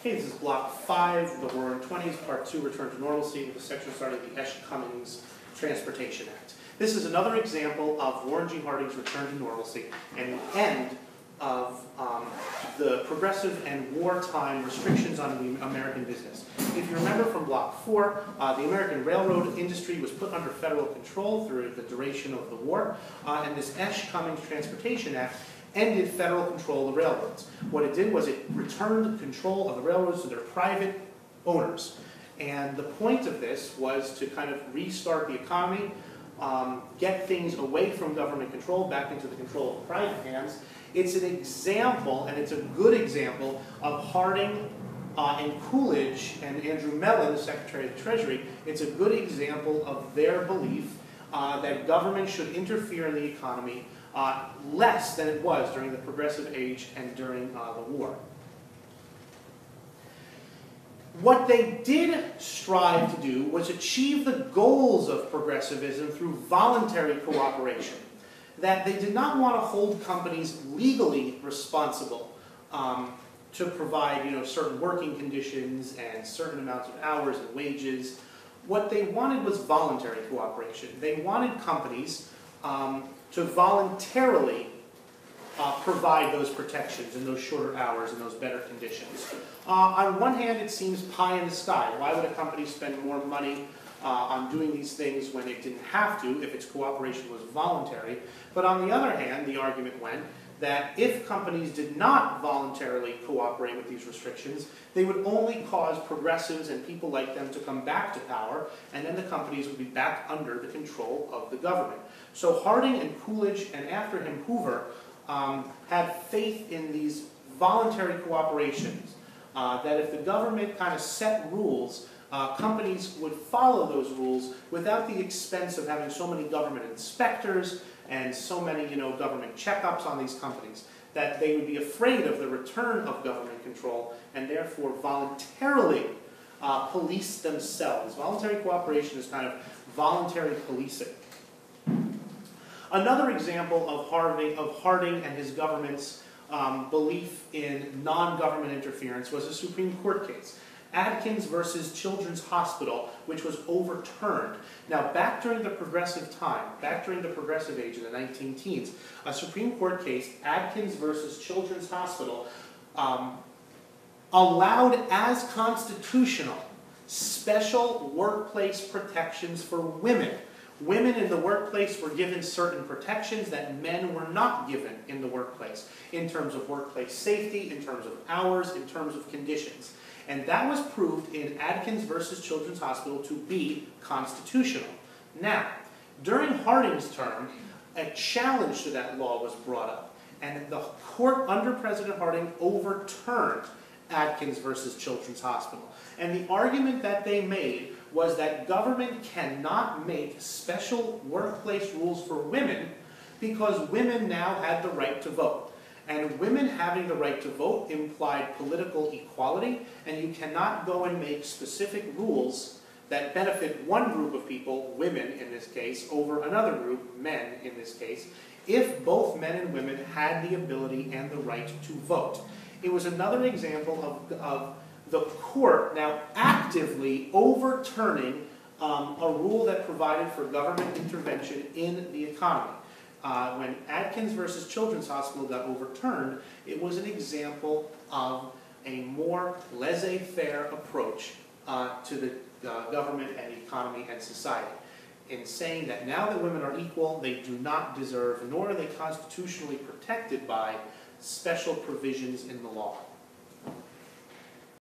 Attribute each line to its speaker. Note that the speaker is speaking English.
Speaker 1: Okay, this is block 5, the Roaring Twenties, part 2, Return to Normalcy, with a section starting the Esch Cummins Transportation Act. This is another example of Warren G. Harding's Return to Normalcy and the end of the progressive and wartime restrictions on the American business. If you remember from block 4, the American railroad industry was put under federal control through the duration of the war, and this Esch Cummins Transportation Act ended federal control of the railroads. What it did was it returned control of the railroads to their private owners. And the point of this was to kind of restart the economy, get things away from government control, back into the control of private hands. It's an example, and it's a good example, of Harding and Coolidge and Andrew Mellon, the Secretary of the Treasury. It's a good example of their belief that government should interfere in the economy less than it was during the Progressive Age and during the war. What they did strive to do was achieve the goals of progressivism through voluntary cooperation. That they did not want to hold companies legally responsible to provide, certain working conditions and certain amounts of hours and wages. What they wanted was voluntary cooperation. They wanted companies to voluntarily provide those protections and those shorter hours and those better conditions. On one hand, it seems pie in the sky. Why would a company spend more money on doing these things when it didn't have to, if its cooperation was voluntary? But on the other hand, the argument went that if companies did not voluntarily cooperate with these restrictions, they would only cause progressives and people like them to come back to power, and then the companies would be back under the control of the government. So Harding and Coolidge, and after him Hoover, had faith in these voluntary cooperations, that if the government kind of set rules, companies would follow those rules without the expense of having so many government inspectors and so many, government checkups on these companies, that they would be afraid of the return of government control and therefore voluntarily police themselves. Voluntary cooperation is kind of voluntary policing. Another example of Harding and his government's belief in non-government interference was a Supreme Court case, Adkins versus Children's Hospital, which was overturned. Now, back during the progressive time, back during the progressive age in the 19-teens, a Supreme Court case, Adkins versus Children's Hospital, allowed as constitutional special workplace protections for women. Women in the workplace were given certain protections that men were not given in the workplace, in terms of workplace safety, in terms of hours, in terms of conditions. And that was proved in Adkins versus Children's Hospital to be constitutional. Now, during Harding's term, a challenge to that law was brought up, and the court under President Harding overturned Adkins versus Children's Hospital. And the argument that they made was that government cannot make special workplace rules for women because women now had the right to vote. And women having the right to vote implied political equality, and you cannot go and make specific rules that benefit one group of people, women in this case, over another group, men in this case, if both men and women had the ability and the right to vote. It was another example of the court now actively overturning a rule that provided for government intervention in the economy. When Adkins versus Children's Hospital got overturned, it was an example of a more laissez-faire approach to the government and economy and society, in saying that now that women are equal, they do not deserve, nor are they constitutionally protected by special provisions in the law.